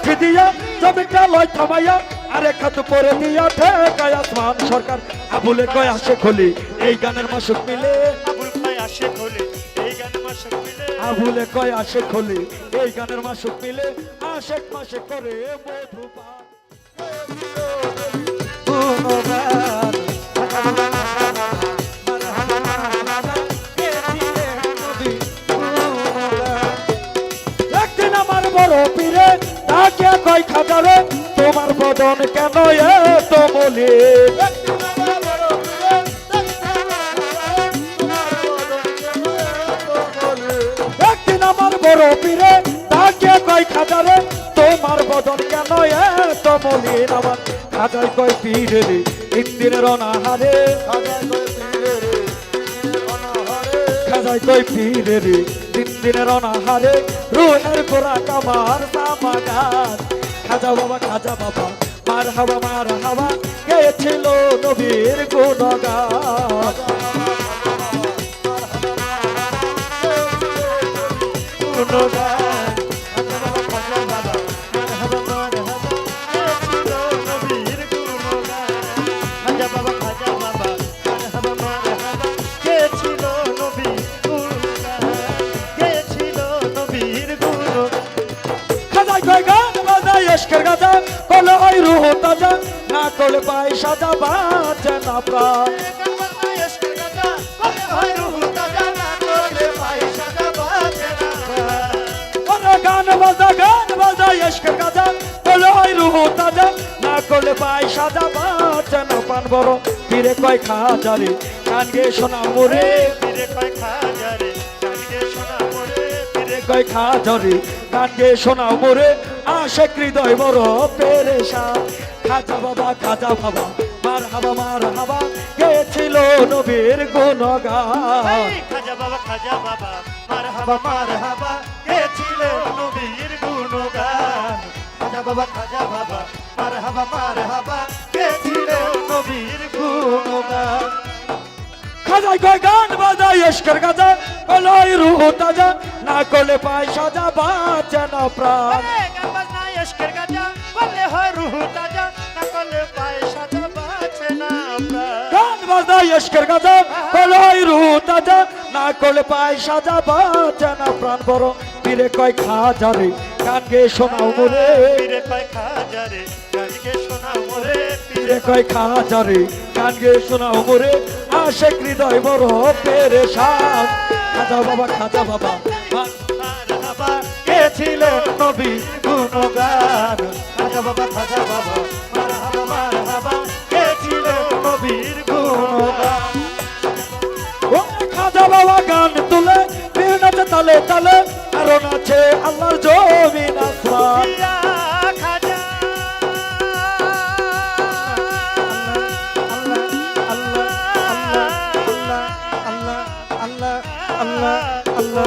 লাঠি দিয়া জমিটা লয় থামাইয়া আরেক হাত পরে দিয়া ঠেকায় আসমান সরকার আবুলে কয় আসে খলি এই গানের মাসুক মিলে আবুল কয় আসে খলি এই গানের মাসুক মিলে আবুলে কয় আসে খলি এই গানের মাসুক মিলে আশেক মাসে করে মধুপান একদিন আমার বড় পীরে তাকে কয় খাজারে তোমার বদন কেন এত বলে একদিন আমার বড় পীরে তাকে কয় খাজারে তোমার বদন কেন এত মলিন আমার খাজায় কয় পীরে রে দিনের অনাহারে খাজায় কয় পীরে রে দিনের অনাহারে রুহের গোড়া কামার সামাগার খাজা বাবা মার হাওয়া গেছিল নবীর গুণগান ইশকের গাজা কলে ওই রুহ তাজা না করলে পাই সাজা বাঁচে না প্রাণ গান বাজা ইশকের গাজা কলে ওই রুহ তাজা না করলে পাই সাজা বাঁচে না প্রাণ বড় ফিরে কয় খাজারে গান গে শোনা মোরে ফিরে কয় খাজারে গান গে শোনা মোরে ফিরে কয় খাজারে গান গে শোনা মোরে আশেক হৃদয় বড় পেরেশান খাজা বাবা মার হাবা গেছিল নবীর গুণগান খাজা বাবা মার হাবা গেছিল নবীর গুণগান খাজা বাবা মার হাবা গেছিল নবীর গুণগান খাজাই কয় গান বাজাই ইশকের গাজা কলই রুহ তাজা না করলে পাই সাজা বাঁচে না প্রাণ গান বাজনা ইশকের গাজা করলে হয় রুহ তাজা না করলে পায় সাজা বাঁচে না প্রাণ গান বাজাই ইশকের গাজা কলই রুহ তাজা না করলে পাই সাজা বাঁচে না প্রাণ বড় পীরে কয় খাজারে গান গে শোনাও মোরে পীরে কয় খাজারে গান গে শোনাও মোরে পীরে কয় খাজারে গান গে শোনাও মোরে আশেক হৃদয় বড় পেরেশান খাজা বাবা মার হাবা গেছিল নবীর গুণগান খাজা বাবা মার হাবা গেছিল নবীর গুণগান ও খাজা বাবা গান তুলে নাচে তালে তালে কারণ আছে আল্লাহর জমিন আসমান খাজা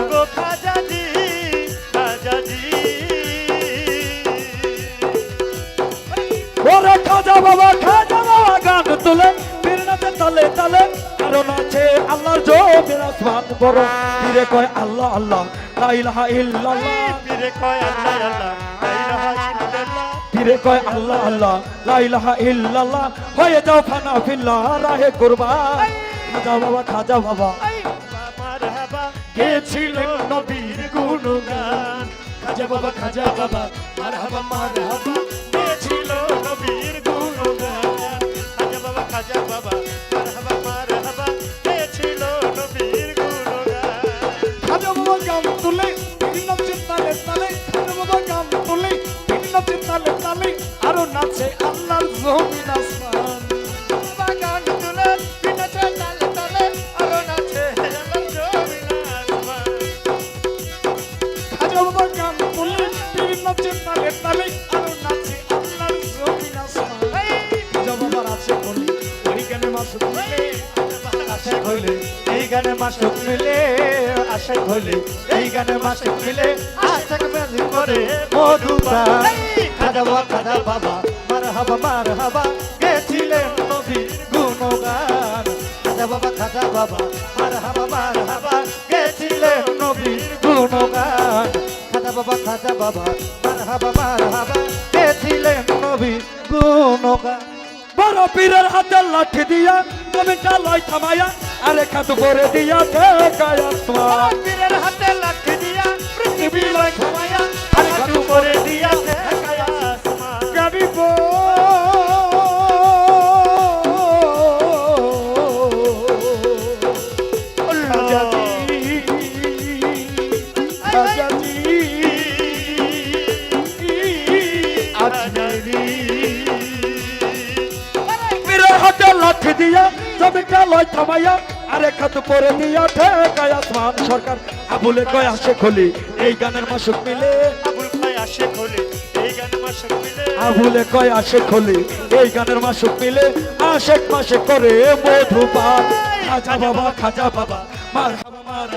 গো খাজাজি ওরে খাজা বাবা গান তুলে পীর নাচে তালে তালে কারণ আছে আল্লাহর জমিন আসমান বড় পীরে কয় আল্লাহ লা ইলাহা ইল্লাল্লাহ পীরে কয় আল্লাহ লা ইলাহা ইল্লাল্লাহ পীরে কয় আল্লাহ লা ইলাহা ইল্লাল্লাহ হয়ে যাও ফানা ফিল্লাহ রাহে কুরবান খাজা বাবা মার হাবা গেছিল নবীর গুণগান খাজা বাবা মার হাবা গেছিল নবীর গুণগান খাজা বাবা মার হাবা গেছিল নবীর গুণগান খাজা বাবা গান তুলে ভিন্ন চিন্তালে তালে খাজা বাবা গান তুলে ভিন্ন চিন্তালে তালে আরো নাচে আল্লাহর জমিন আসমান বাবা গান তুলে ভিন্ন চিন্তালে তালে আরো নাচে আল্লাহর জমিন আসমান খাজা বাবা গান তুলে ভিন্ন চিন্তালে তালে আরো নাচে আল্লাহর জমিন আসমান খাজা বাবার আছে বলি ওই গানে মাসুক মিলে আশাক হইলে এই গানে মাসুক মিলে আশাক হইলে এই গানে মাসুক মিলে আশাক বেঁধে করে মধুপান খাজা বাবা মার হাবা গেছিলেন নবীর গুণগান খাজা বাবা মার হাবা গেছিলেন নবীর গুণগান খাজা বাবা মারহাবা কে ছিলেন নবী গুণগান বড় পীরের হাতে লাঠি দিয়া জমিটা লয় থামায়া আরে খাত করে দিয়া ঠেকায় আসমান পীরের হাতে লাঠি দিয়া পৃথিবী লয় ঘুমায়া হাত করে দিয়া ঠেকায়া আসমান গারিব পীরের হাতে লাঠি দিয়া জমিটা লয় থামাইয়া আরে খাত পরে দিয়া ঠেকায় আসমান সরকার আবুলে কয় আসে খলি এই গানের মাসুক মিলে আবুল ভাই আসে খোলে এই গান মাসক মিলে আবুলে কয় আসে খলি এই গানের মাসুক মিলে আশেক মাসে করে মধুপান খাজা বাবা মার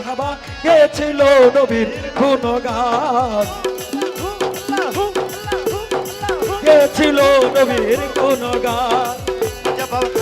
হাবা কে ছিল নবীর গুণগান কে ছিল নবীর গুণগান খাজা বাবা